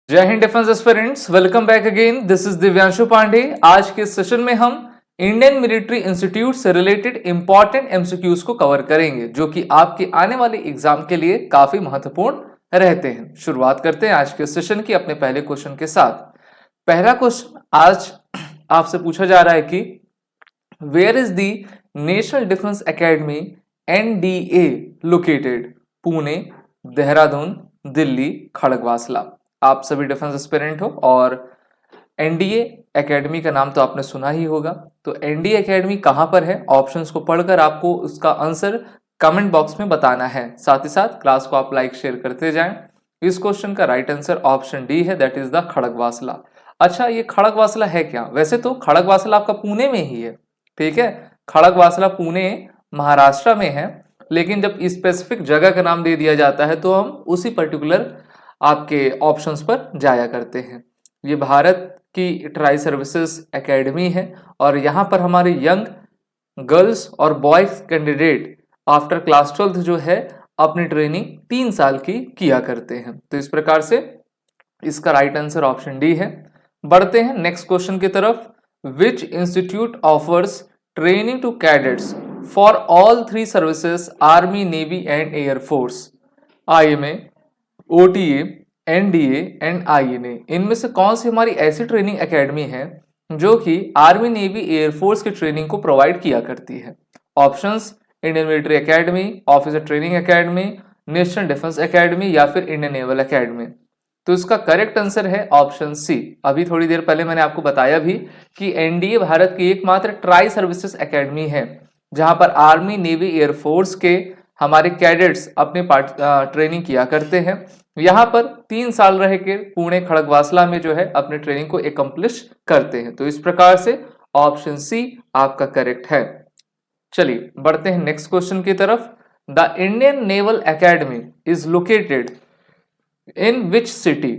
जय हिंद defence aspirants, welcome back again. This is Divyanshu Pandey. आज के सेशन में हम इंडियन मिलिट्री इंस्टीट्यूट से रिलेटेड इंपॉर्टेंट एमसीक्यूज को कवर करेंगे जो कि आपके आने वाले एग्जाम के लिए काफी महत्वपूर्ण रहते हैं। शुरुआत करते हैं आज के सेशन की अपने पहले क्वेश्चन के साथ। पहला क्वेश्चन आज आपसे पूछा जा रहा है कि where is the national defence academy NDA located? Pune, Dehradun, Delhi, Khadakwasla. आप सभी डिफेंस एस्पिरेंट हो और एनडीए एकेडमी का नाम तो आपने सुना ही होगा। तो एनडीए एकेडमी कहां पर है? ऑप्शंस को पढ़कर आपको उसका आंसर कमेंट बॉक्स में बताना है। साथ ही साथ क्लास को आप लाइक शेयर करते जाएं। इस क्वेश्चन का राइट आंसर ऑप्शन डी है, दैट इज द खड़गवासला। अच्छा, ये खड़गवासला है क्या? वैसे तो खड़गवासला आपका पुणे में ही है, ठीक है। खड़गवासला पुणे महाराष्ट्र में है, लेकिन जब स्पेसिफिक जगह का नाम दे दिया जाता है तो हम उसी पर्टिकुलर आपके ऑप्शंस पर जाया करते हैं। ये भारत की ट्राई सर्विसेज एकेडमी है और यहाँ पर हमारे यंग गर्ल्स और बॉयज कैंडिडेट आफ्टर क्लास 12 जो है अपनी ट्रेनिंग 3 साल की किया करते हैं। तो इस प्रकार से इसका राइट आंसर ऑप्शन डी है। बढ़ते हैं नेक्स्ट क्वेश्चन की तरफ। Which institute offers training to cadets for all 3 services, army, navy and air force? IMA, OTA, NDA and INA. इनमें से कौन सी हमारी ऐसी ट्रेनिंग एकेडमी है जो कि आर्मी, नेवी, एयरफोर्स की ट्रेनिंग को प्रोवाइड किया करती है? Options: Indian military academy, officer training academy, national defence academy या फिर इंडियन नेवल एकेडमी। तो इसका करेक्ट आंसर है ऑप्शन सी। अभी थोड़ी देर पहले मैंने आपको बताया भी कि एनडीए भारत की एकमात्र ट्राई सर्विसेज एकेडमी है जहां पर आर्मी, नेवी, एयरफोर्स के हमारे कैडेट्स अपने ट्रेनिंग किया करते हैं। यहाँ पर 3 साल रह के पुणे खड़गवासला में जो है अपने ट्रेनिंग को एकम्प्लिश करते हैं। तो इस प्रकार से ऑप्शन सी आपका करेक्ट है। चलिए बढ़ते हैं नेक्स्ट क्वेश्चन की तरफ। The Indian naval academy is located in which city?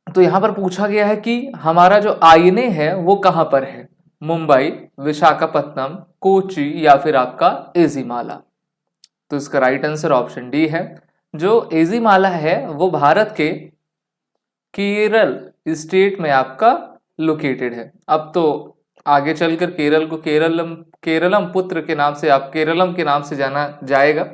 तो यहां पर पूछा गया है कि हमारा जो आईएनए है वो कहां पर है? मुंबई, विशाखापत्तनम, कोची या फिर आपका एजीमाला? तो इसका राइट आंसर ऑप्शन डी है। जो एजीमाला है वो भारत के केरल स्टेट में आपका लोकेटेड है। अब तो आगे चलकर केरल को केरलम पुत्र के नाम से, आप केरलम के नाम से जाना जाएगा।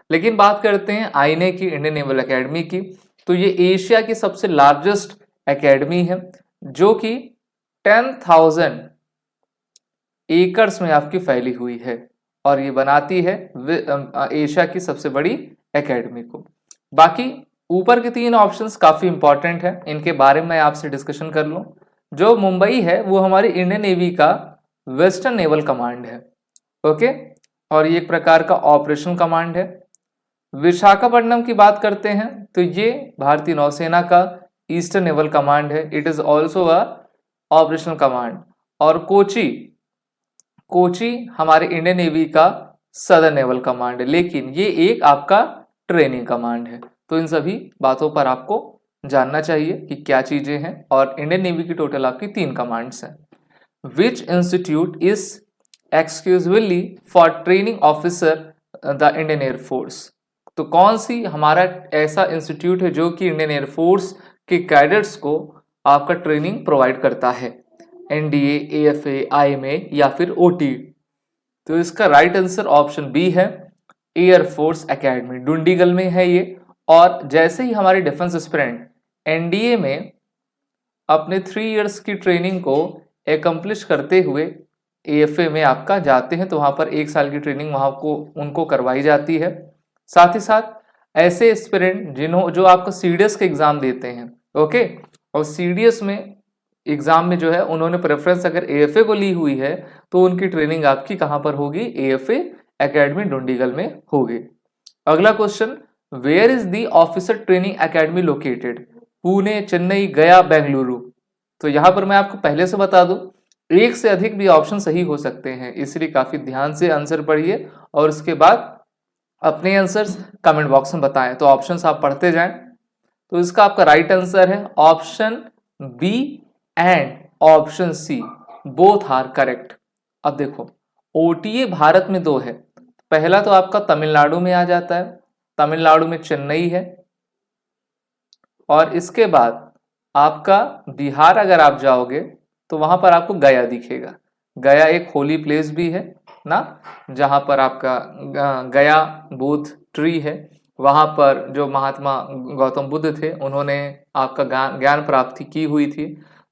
लेकिन बात करते हैं आईएनए की, इंडियन नेवल एकेडमी की। तो ये एशिया की सबसे लार्जेस्ट एकेडमी है जो कि 10,000 एकर्स में आपकी फैली हुई है और ये बनाती है एशिया की सबसे बड़ी एकेडमी को। बाकी ऊपर के 3 ऑप्शंस काफी इंपॉर्टेंट है, इनके बारे में आपसे डिस्कशन कर लूं। जो मुंबई है वो हमारी इंडियन नेवी का वेस्टर्न नेवल कमांड है, ओके, और ये एक प्रकार का ऑपरेशन कमांड है। विशाखापट्टनम की बात करते हैं तो ये भारतीय नौसेना का ईस्टर्न नेवल कमांड है, it is also a operational command. और कोची हमारे इंडियन नेवी का सदर्न नेवल कमांड है, लेकिन ये एक आपका ट्रेनिंग कमांड है। तो इन सभी बातों पर आपको जानना चाहिए कि क्या चीजें हैं। और इंडियन नेवी की टोटल आपकी 3 कमांड्स हैं। Which institute is exclusively for training officer the Indian air force? तो कौन सी हमारा ऐसा इंस्टीट्यूट है जो कि इंडियन एयरफोर्स के कैडेट्स को आपका ट्रेनिंग प्रोवाइड करता है? एनडीए, एएफए, आईएमए या फिर ओटी? तो इसका राइट आंसर ऑप्शन बी है, एयरफोर्स एकेडमी। डुंडीगल में है ये। और जैसे ही हमारे डिफेंस एस्पिरेंट एनडीए में अपने 3 इयर्स की ट्रेनिंग को एकम्प्लिश करते हुए एएफए में आपका जाते हैं तो वहां पर 1 साल की ट्रेनिंग वहां को उनको करवाई जाती है। साथ ही साथ ऐसे एस्पिरेंट जो आपको सीडीएस के एग्जाम देते हैं, ओके, और सीडीएस में एग्जाम में जो है उन्होंने प्रेफरेंस अगर एएफए को ली हुई है तो उनकी ट्रेनिंग आपकी कहां पर होगी? एएफए एकेडमी डुंडीगल में होगी। अगला question, where is the officer training academy located? Pune, Chennai, Gaya, Bengaluru? तो यहां पर मैं आपको पहले से बता दूं, एक से अधिक भी ऑप्शन सही हो सकते हैं, इसलिए काफी ध्यान से आंसर पढ़िए और उसके बाद अपने आंसर्स कमेंट बॉक्स में बताएं। तो ऑप्शंस आप पढ़ते जाएं। तो इसका आपका राइट आंसर है option B and option C, both are correct. अब देखो, ओटीए भारत में 2 है। पहला तो आपका तमिलनाडु में आ जाता है, तमिलनाडु में चेन्नई है, और इसके बाद आपका बिहार अगर आप जाओगे तो वहां पर आपको गया दिखेगा। गया एक होली प्लेस भी है ना, जहां पर आपका गया बुद्ध ट्री है। वहां पर जो महात्मा गौतम बुद्ध थे उन्होंने आपका ज्ञान प्राप्ति की हुई थी।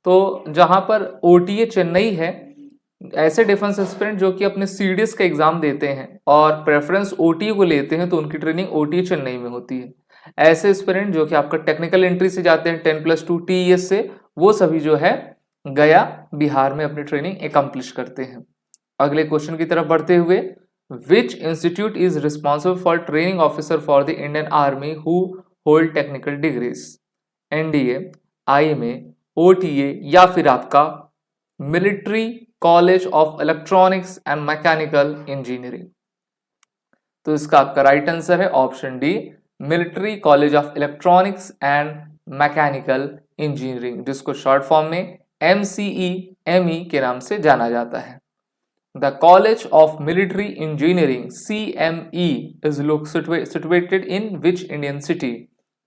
तो जहां पर ओटीए चेन्नई है, ऐसे डिफेंस एस्पिरेंट जो कि अपने सीडीएस का एग्जाम देते हैं और प्रेफरेंस ओटीए को लेते हैं, तो उनकी ट्रेनिंग ओटीए चेन्नई में होती है। ऐसे एस्पिरेंट जो कि आपका टेक्निकल एंट्री से जाते हैं 10+2 टीईएस से, वो सभी जो है गया बिहार में अपनी ट्रेनिंग एकम्प्लिश करते हैं। अगले क्वेश्चन की तरफ बढ़ते हुए, which institute is responsible for training officer for the Indian army who hold technical degrees? NDA, IMA, OTA या फिर आपका military college of electronics and mechanical engineering? तो इसका आपका राइट आंसर है option D, military college of electronics and mechanical engineering, जिसको short form में MCEME के नाम से जाना जाता है। The college of military engineering CME is situated in which Indian city?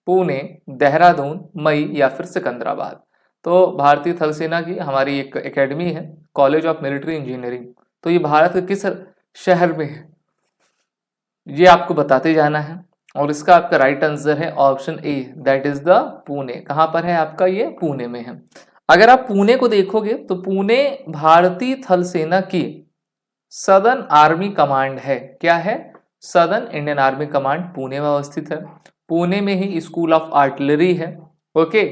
Pune, Dehradun, मई या फिर सिकंदराबाद? तो भारतीय थल सेना की हमारी एक एकेडमी है कॉलेज ऑफ मिलिट्री इंजीनियरिंग, तो ये भारत के किस शहर में है ये आपको बताते जाना है। और इसका आपका राइट आंसर है option A, that is the Pune. कहां पर है आपका? ये पुणे में है। अगर आप पुणे को देखोगे तो पुणे भारतीय थल सेना की सदर्न आर्मी कमांड है। क्या है? Southern Indian army command Pune में अवस्थित है। पुणे में ही स्कूल ऑफ आर्टिलरी है। ओके,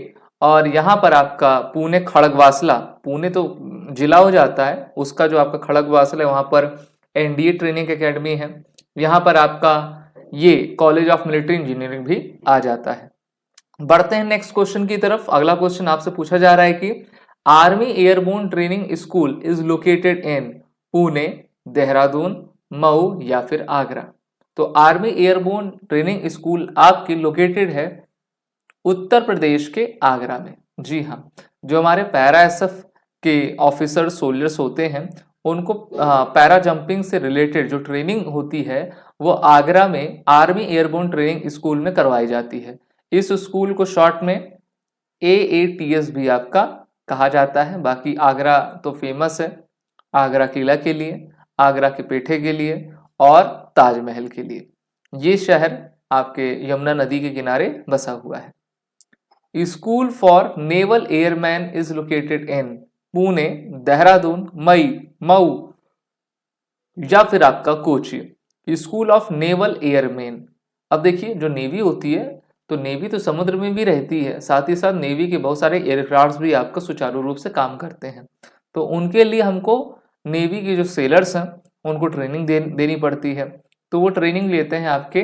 और यहाँ पर आपका पुणे खड़गवासला, पुणे तो जिला हो जाता है, उसका जो आपका खड़गवासला है वहां पर एनडीए ट्रेनिंग एकेडमी है। यहाँ पर आपका ये कॉलेज ऑफ मिलिट्री इंजीनियरिंग भी आ जाता है। बढ़ते हैं नेक्स्ट क्वेश्चन की तरफ। अगला क्वेश्चन आपसे पूछा जा रहा है कि army airborne training school is located in Pune, Dehradun, Mau या फिर आगरा? तो आर्मी एयरबोर्न ट्रेनिंग स्कूल आपकी लोकेटेड है उत्तर प्रदेश के आगरा में। जी हाँ, जो हमारे पैरा एसएफ के ऑफिसर सोल्जर्स होते हैं उनको पैरा जंपिंग से रिलेटेड जो ट्रेनिंग होती है वो आगरा में आर्मी एयरबोर्न ट्रेनिंग स्कूल में करवाई जाती है। इस स्कूल को शॉर्ट में AATS भी आपका कहा जाता है। बाकी आगरा तो फेमस है आगरा किला के लिए, आगरा के पेठे के लिए और ताजमहल के लिए। ये शहर आपके यमुना नदी के किनारे बसा हुआ है। School for naval airman is located in Pune, Dehradun, Mau या फिर आपका Kochi? School of naval airman. अब देखिए, जो नेवी होती है तो नेवी तो समुद्र में भी रहती है, साथ ही साथ नेवी के बहुत सारे एयरक्राफ्ट भी आपका सुचारू रूप से काम करते हैं। तो उनके लिए हमको नेवी के जो सेलर्स हैं उनको ट्रेनिंग देनी पड़ती है। तो वो ट्रेनिंग लेते हैं आपके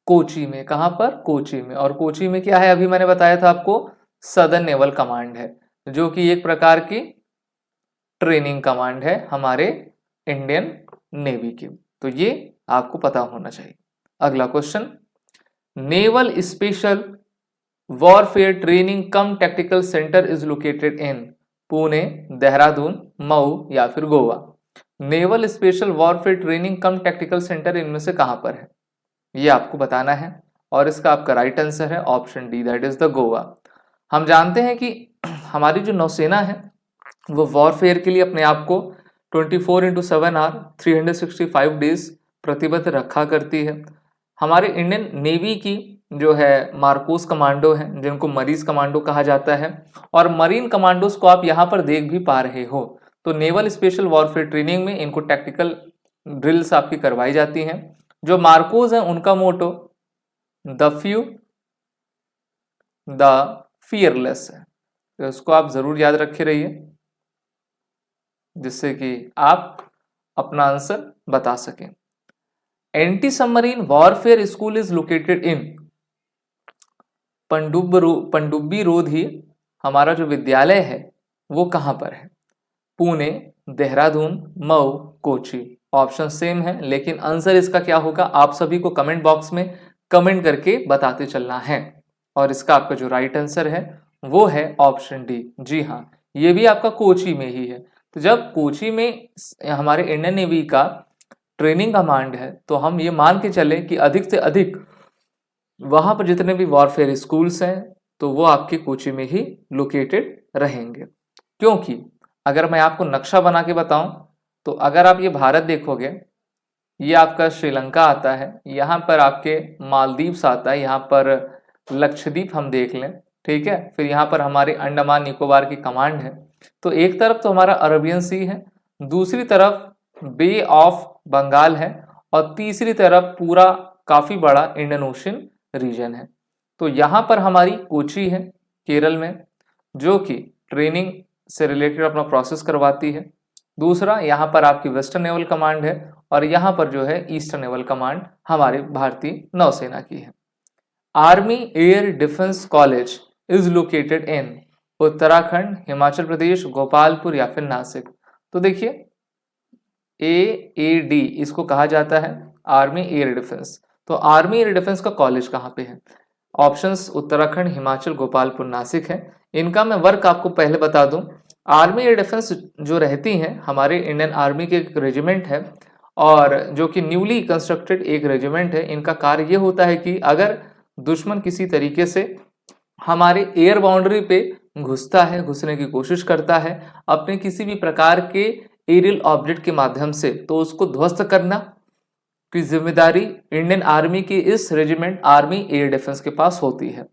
कोची में। कहाँ पर? कोची में। और कोची में क्या है? अभी मैंने बताया था आपको, सदर्न नेवल कमांड है, जो कि एक प्रकार की ट्रेनिंग कमांड है हमारे इंडियन नेवी की। तो ये आपको पता होना चाहिए। अगला question, naval special warfare training cum tactical centre is located in Pune, Dehradun, Mau या फिर Goa? Naval special warfare training cum tactical centre इनमें से कहां पर है ये आपको बताना है। और इसका आपका राइट आंसर है option D, that is the Goa. हम जानते हैं कि हमारी जो नौसेना है वो वॉरफेयर के लिए अपने आप को 24/7 आवर 365 डेज प्रतिबद्ध रखा करती है। हमारे इंडियन नेवी की जो है मार्कोस कमांडो है, जिनको मरीज कमांडो कहा जाता है, और मरीन कमांडोज को आप यहाँ पर देख भी पा रहे हो। तो नेवल स्पेशल वॉरफेयर ट्रेनिंग में इनको टैक्टिकल ड्रिल्स आपकी करवाई जाती हैं। जो मार्कोस हैं उनका मोटो द फ्यू द फियरलेस है, तो इसको आप जरूर याद रखे रहिए जिससे कि आप अपना आंसर बता सकें। Anti submarine warfare school is located इन पनडुब्बी रोड ही हमारा जो विद्यालय है वो कहां पर है? पुणे, देहरादून, मऊ, कोची? ऑप्शन सेम है, लेकिन आंसर इसका क्या होगा आप सभी को कमेंट बॉक्स में कमेंट करके बताते चलना है। और इसका आपका जो राइट आंसर है वो है ऑप्शन डी। जी हाँ, ये भी आपका कोची में ही है। तो जब कोची में हमारे इंडियन नेवी का ट्रेनिंग कमांड है तो हम ये मान के चले कि अधिक से अधिक वहां पर जितने भी वॉरफेयर स्कूल्स हैं तो वो आपके कोची में ही लोकेटेड रहेंगे। क्योंकि अगर मैं आपको नक्शा बना के बताऊं तो अगर आप ये भारत देखोगे, ये आपका श्रीलंका आता है, यहाँ पर आपके मालदीव्स आता है, यहाँ पर लक्षद्वीप हम देख लें, ठीक है, फिर यहाँ पर हमारे अंडमान निकोबार की कमांड है। तो एक तरफ तो हमारा अरबियन सी है, दूसरी तरफ बे ऑफ बंगाल है, और तीसरी तरफ पूरा काफी बड़ा इंडियन ओशन रीजन है। तो यहाँ पर हमारी कोची है केरल में, जो कि ट्रेनिंग से रिलेटेड अपना प्रोसेस करवाती है। दूसरा यहाँ पर आपकी वेस्टर्न नेवल कमांड है, और यहाँ पर जो है ईस्टर्न नेवल कमांड हमारे भारतीय नौसेना की है। Army air defence college is located in Uttarakhand, Himachal Pradesh, Gopalpur या फिर नासिक। तो देखिए AAD इसको कहा जाता है आर्मी एयर डिफेंस। तो आर्मी एयर डिफेंस का कॉलेज कहाँ पे है? ऑप्शंस उत्तराखंड, हिमाचल, गोपालपुर, नासिक है। इनका मैं वर्क आपको पहले बता दूं। आर्मी एयर डिफेंस जो रहती हैं हमारे इंडियन आर्मी के एक रेजिमेंट है, और जो कि न्यूली कंस्ट्रक्टेड एक रेजिमेंट है। इनका कार्य ये होता है कि अगर दुश्मन किसी तरीके से हमारे एयर बाउंड्री पे घुसता है, घुसने की कोशिश करता है अपने किसी भी प्रकार के एरियल ऑब्जेक्ट के माध्यम से, तो उसको ध्वस्त करना की जिम्मेदारी इंडियन आर्मी की इस रेजिमेंट आर्मी एयर डिफेंस के पास होती है।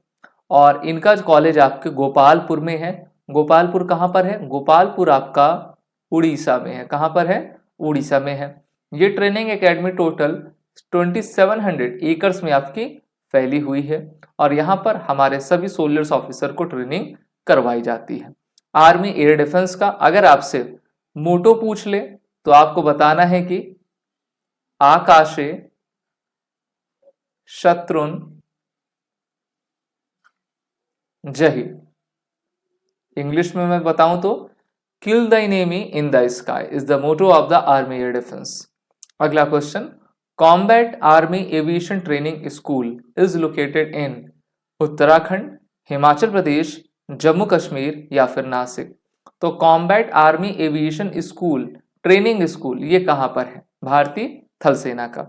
और इनका कॉलेज आपके गोपालपुर में है। गोपालपुर कहाँ पर है? गोपालपुर आपका उड़ीसा में है। कहाँ पर है? उड़ीसा में है। ये ट्रेनिंग एकेडमी टोटल 2700 एकर्स में आपकी फैली हुई है, और यहाँ पर हमारे सभी सोल्जर्स ऑफिसर को ट्रेनिंग करवाई जाती है। आर्मी एयर डिफेंस का अगर आपसे मोटो पूछ ले तो आपको बताना है कि आकाशे शत्रुन जही। इंग्लिश में मैं बताऊं तो kill the enemy in the sky is the motto of the army air defence. अगला question, combat army aviation training school is located in Uttarakhand, Himachal Pradesh, Jammu Kashmir या फिर नासिक। तो combat army aviation school training school ये कहाँ पर है? भारतीय थल सेना का।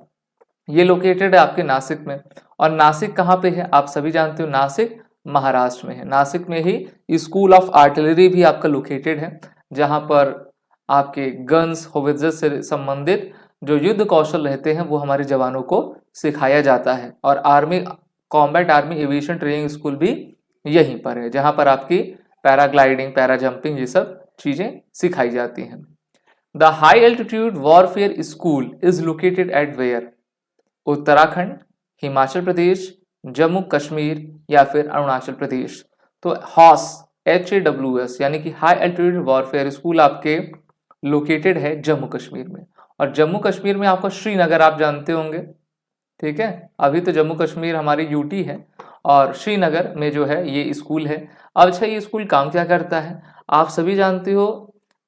ये लोकेटेड है आपके नासिक में। और नासिक कहाँ पे है? आप सभी जानते हो नासिक महाराष्ट्र में है। नासिक में ही स्कूल ऑफ आर्टिलरी भी आपका लोकेटेड है, जहां पर आपके गन्स होवित्जर से संबंधित जो युद्ध कौशल रहते हैं वो हमारे जवानों को सिखाया जाता है। और army combat army aviation training school भी यहीं पर है, जहां पर आपकी पैराग्लाइडिंग, पैरा जंपिंग ये सब चीजें सिखाई जाती हैं। The high altitude warfare school is located at where? Uttarakhand, Himachal Pradesh, Jammu Kashmir या फिर अरुणाचल प्रदेश। तो HAWS HAWS यानी कि हाई एल्टीट्यूड वॉरफेयर स्कूल आपके लोकेटेड है जम्मू कश्मीर में। और जम्मू कश्मीर में आपका श्रीनगर आप जानते होंगे, ठीक है। अभी तो जम्मू कश्मीर हमारी यूटी है, और श्रीनगर में जो है ये स्कूल है। अब अच्छा, ये स्कूल काम क्या करता है? आप सभी जानते हो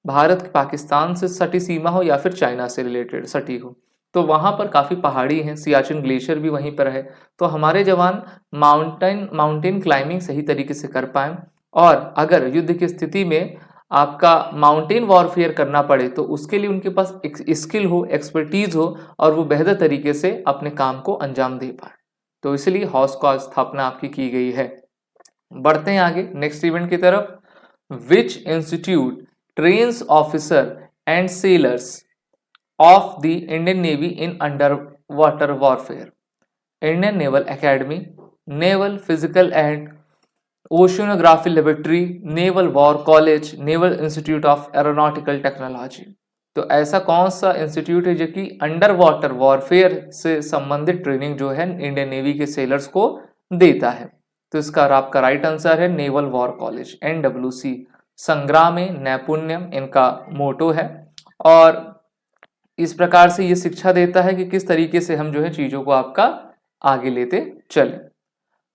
भारत पाकिस्तान से सटी सीमा हो या फिर चाइना से रिलेटेड सटी हो, तो वहां पर काफी पहाड़ी हैं, सियाचिन ग्लेशियर भी वहीं पर है। तो हमारे जवान माउंटेन क्लाइंबिंग सही तरीके से कर पाए, और अगर युद्ध की स्थिति में आपका माउंटेन वॉरफेयर करना पड़े तो उसके लिए उनके पास एक स्किल हो, एक्सपर्टीज हो, और वो बेहतर तरीके से अपने काम को अंजाम दे पाए। तो इसलिए हॉस का स्थापना आपकी की गई है। बढ़ते हैं आगे नेक्स्ट इवेंट की तरफ। Which institute trains officer and sellers of the Indian navy in under water warfare? Indian naval academy, naval physical and ओशियोनोग्राफी laboratory, naval war college, naval institute of aeronautical technology. तो ऐसा कौन सा institute है जो कि under water warfare से संबंधित training जो है इंडियन नेवी के सेलर्स को देता है? तो इसका आपका राइट आंसर है नेवल वॉर कॉलेज, NWC। संग्रामे नैपुण्यम इनका मोटो है, और इस प्रकार से ये शिक्षा देता है कि किस तरीके से हम जो है चीजों को आपका आगे लेते चले।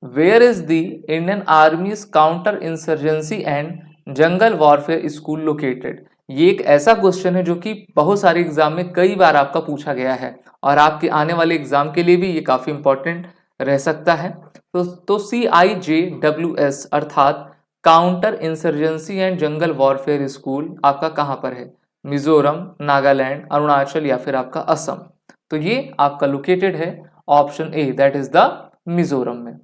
Where is the Indian army's counter insurgency and jungle warfare school located? ये एक ऐसा क्वेश्चन है जो कि बहुत सारे एग्जाम में कई बार आपका पूछा गया है, और आपके आने वाले एग्जाम के लिए भी ये काफी इंपॉर्टेंट रह सकता है। तो CIJWS अर्थात counter insurgency and jungle warfare school आपका कहाँ पर है? मिजोरम, नागालैंड, अरुणाचल या फिर आपका असम। तो ये आपका लोकेटेड है option A, that is the Mizoram में।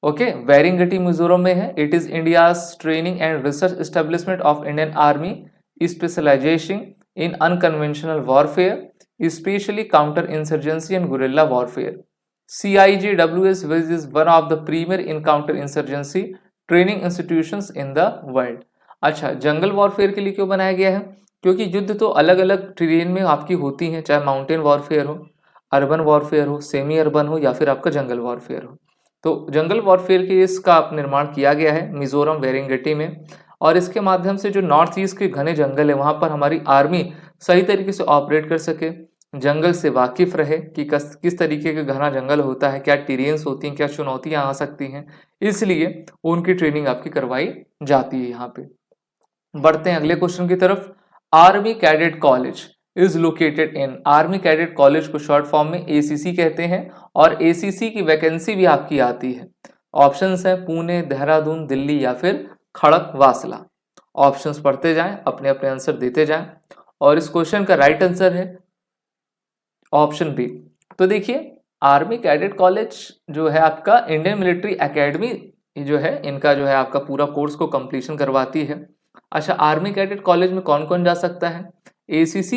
ओके, वैरिंगटी मिजोरम में है। It is India's training and research establishment of Indian army specialisation in unconventional warfare specially counter insurgency and guerrilla warfare. CIJWS is one of the premier in counter insurgency training institutions in the world। अच्छा, जंगल warfare के लिए क्यों बनाया गया है? क्योंकि युद्ध तो अलग अलग टेरेन में आपकी होती हैं, चाहे माउंटेन वॉरफेयर हो, अर्बन वॉरफेयर हो, सेमी अर्बन हो, या फिर आपका जंगल वॉरफेयर हो। तो जंगल वॉरफेयर के इसका निर्माण किया गया है मिजोरम वेरिंगटी में, और इसके माध्यम से जो नॉर्थ ईस्ट के घने जंगल है वहां पर हमारी आर्मी सही तरीके से ऑपरेट कर सके, जंगल से वाकिफ रहे कि किस तरीके का घना जंगल होता है, क्या टेरेन्स होती हैं, क्या चुनौतियां आ सकती हैं, इसलिए उनकी ट्रेनिंग आपकी करवाई जाती है यहाँ पे। बढ़ते हैं अगले क्वेश्चन की तरफ। Army cadet college is located in, army cadet college को शॉर्ट फॉर्म में ACC कहते हैं, और ACC की वैकेंसी भी आपकी आती है। ऑप्शंस है पुणे, देहरादून, दिल्ली या फिर खड़कवासला। ऑप्शंस पढ़ते जाएं, अपने अपने आंसर देते जाएं, और इस क्वेश्चन का राइट आंसर है ऑप्शन बी। तो देखिए, आर्मी कैडेट कॉलेज जो है आपका इंडियन मिलिट्री एकेडमी जो है, इनका जो है आपका पूरा कोर्स को कंप्लीशन करवाती है। अच्छा, आर्मी कैडेट कॉलेज में कौन कौन जा सकता है? ACC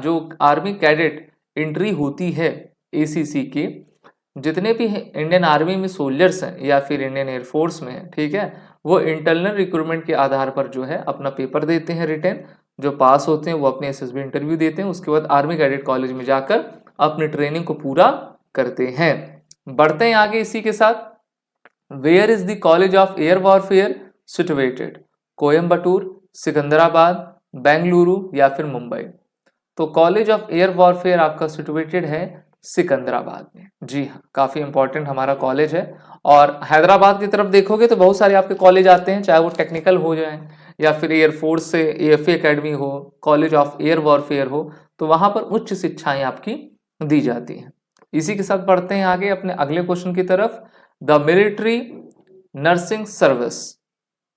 जो आर्मी कैडेट एंट्री होती है ACC की, जितने भी इंडियन आर्मी में सोल्जर्स हैं या फिर इंडियन एयरफोर्स में हैं, ठीक है, वो इंटरनल रिक्रूटमेंट के आधार पर जो है अपना पेपर देते हैं रिटर्न, जो पास होते हैं वो अपने SSB इंटरव्यू देते हैं, उसके बाद आर्मी कैडेट कॉलेज में जाकर अपनी ट्रेनिंग को पूरा करते हैं। बढ़ते हैं आगे इसी के साथ। Where is the college of air warfare situated? Coimbatore, Secunderabad, Bengaluru या फिर मुंबई? तो कॉलेज ऑफ एयर वॉरफेयर आपका सिचुएटेड है सिकंदराबाद में। जी हाँ, काफी इंपॉर्टेंट हमारा कॉलेज है। और हैदराबाद की तरफ देखोगे तो बहुत सारे आपके कॉलेज आते हैं, चाहे वो टेक्निकल हो जाए या फिर एयरफोर्स से AFA एकेडमी हो, कॉलेज ऑफ एयर वॉरफेयर हो, तो वहां पर उच्च शिक्षाएं आपकी दी जाती हैं। इसी के साथ बढ़ते हैं आगे अपने अगले क्वेश्चन की तरफ। The military nursing service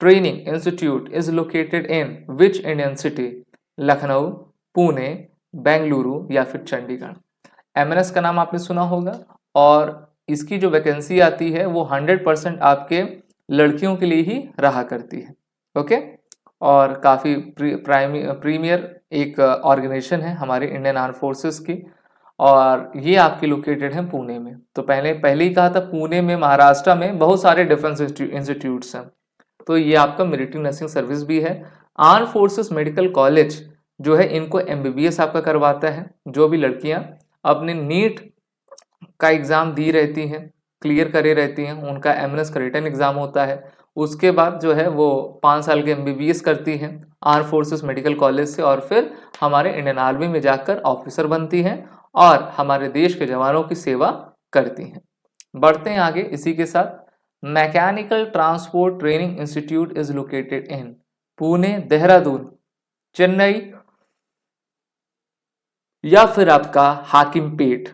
training institute is located in which Indian city? Lucknow, Pune, Bengaluru या फिर चंडीगढ़? MNS का नाम आपने सुना होगा, और इसकी जो वैकेंसी आती है वो 100% आपके लड़कियों के लिए ही रहा करती है। ओके, और काफ़ी प्रीमियर एक ऑर्गेनाइजेशन है हमारे इंडियन आर्म फोर्सेस की, और ये आपकी लोकेटेड है पुणे में। तो पहले ही कहा था, पुणे में, महाराष्ट्र में बहुत सारे डिफेंस इंस्टीट्यूट्स हैं, तो ये आपका मिलिट्री नर्सिंग सर्विस भी है। आर्म फोर्सेस मेडिकल कॉलेज जो है इनको MBBS आपका करवाता है। जो भी लड़कियां अपने नीट का एग्जाम दी रहती हैं, क्लियर करे रहती हैं, उनका MNS का रिटन एग्जाम होता है, उसके बाद जो है वो 5 साल के MBBS करती हैं आर्म फोर्सेस मेडिकल कॉलेज से, और फिर हमारे इंडियन आर्मी में जाकर ऑफिसर बनती हैं और हमारे देश के जवानों की सेवा करती हैं। बढ़ते हैं आगे इसी के साथ। Mechanical transport training institute is located in Pune, Dehradun, Chennai या फिर आपका हाकिमपेट?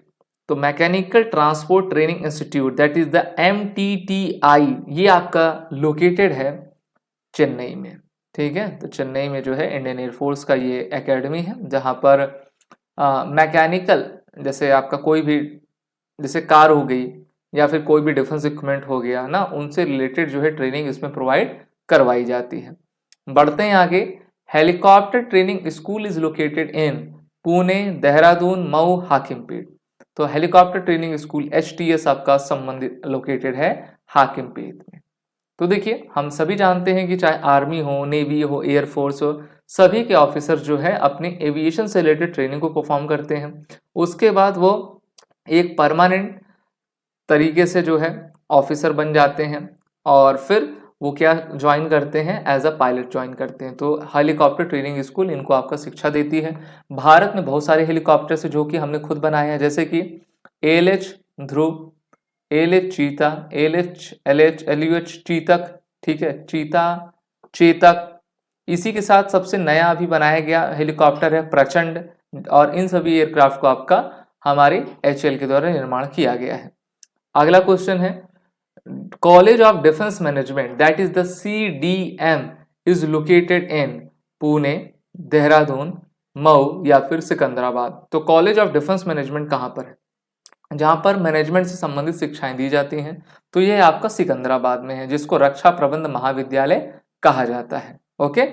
तो mechanical transport training institute that is the MTTI, ये आपका लोकेटेड है चेन्नई में। ठीक है, तो चेन्नई में जो है इंडियन एयरफोर्स का ये एकेडमी है, जहां पर मैकेनिकल, जैसे आपका कोई भी, जैसे कार हो गई या फिर कोई भी डिफेंस इक्विपमेंट हो गया ना, उनसे रिलेटेड जो है ट्रेनिंग इसमें प्रोवाइड करवाई जाती है। बढ़ते हैं आगे। Helicopter training school is located in Pune, Dehradun, Mau, Hakimpet? तो हेलीकॉप्टर ट्रेनिंग स्कूल HTS आपका संबंधित लोकेटेड है हाकिमपेट में। तो देखिए, हम सभी जानते हैं कि चाहे आर्मी हो, नेवी हो, एयरफोर्स हो, सभी के ऑफिसर जो है अपनी एविएशन से रिलेटेड ट्रेनिंग को परफॉर्म करते हैं। उसके बाद वो एक परमानेंट तरीके से जो है ऑफिसर बन जाते हैं, और फिर वो क्या ज्वाइन करते हैं, एज अ पायलट ज्वाइन करते हैं। तो हेलीकॉप्टर ट्रेनिंग स्कूल इनको आपका शिक्षा देती है। भारत में बहुत सारे हेलीकॉप्टर्स है जो कि हमने खुद बनाए हैं, जैसे कि ALH ध्रुव, ALH चीता, ALH LH LUH चीतक, ठीक है, चीता, चेतक। इसी के साथ सबसे नया अभी बनाया गया हेलीकॉप्टर है प्रचंड, और इन सभी एयरक्राफ्ट को आपका हमारे HAL के द्वारा निर्माण किया गया है। अगला क्वेश्चन है, college of defence management that is the CDM is located in Pune, Dehradun, Mau या फिर सिकंदराबाद? तो कॉलेज ऑफ डिफेंस मैनेजमेंट कहां पर है? जहाँ पर मैनेजमेंट से संबंधित शिक्षाएं दी जाती हैं। तो यह आपका सिकंदराबाद में है, जिसको रक्षा प्रबंध महाविद्यालय कहा जाता है। ओके,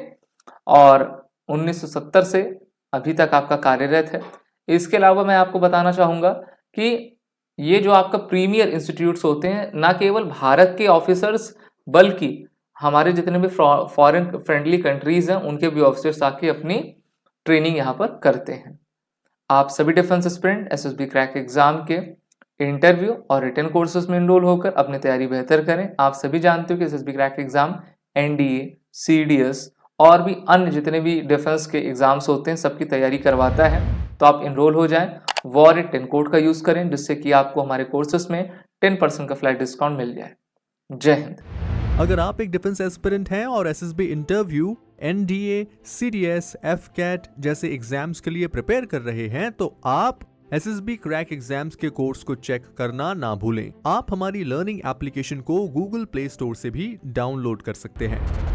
और 1970 से अभी तक आपका कार्यरत है। इसके अलावा मैं आपको बताना चाहूँगा कि ये जो आपका प्रीमियर इंस्टीट्यूट्स होते हैं, ना केवल भारत के ऑफिसर्स बल्कि हमारे जितने भी फॉरेन फ्रेंडली कंट्रीज हैं उनके भी ऑफिसर्स आके अपनी ट्रेनिंग यहाँ पर करते हैं। आप सभी defence aspirant SSB crack exam के इंटरव्यू और रिटन कोर्सेज में इनरोल होकर अपनी तैयारी बेहतर करें। आप सभी जानते हो कि SSB crack exam NDA, CDS और भी अन्य जितने भी डिफेंस के एग्जाम्स होते हैं सबकी तैयारी करवाता है। तो आप इनरोल हो जाएं, वॉर 10 कोड का यूज करें, जिससे कि आपको हमारे कोर्सेज में 10% का फ्लैट डिस्काउंट मिल जाए। जय हिंद। अगर आप एक डिफेंस एस्पिरेंट हैं और SSB interview, NDA, CDS, AFCAT जैसे एग्जाम्स के लिए प्रिपेयर कर रहे हैं तो आप एसएसबी क्रैक एग्जाम्स के कोर्स को चेक करना ना भूलें। आप हमारी लर्निंग एप्लीकेशन को गूगल प्ले स्टोर से भी डाउनलोड कर सकते हैं।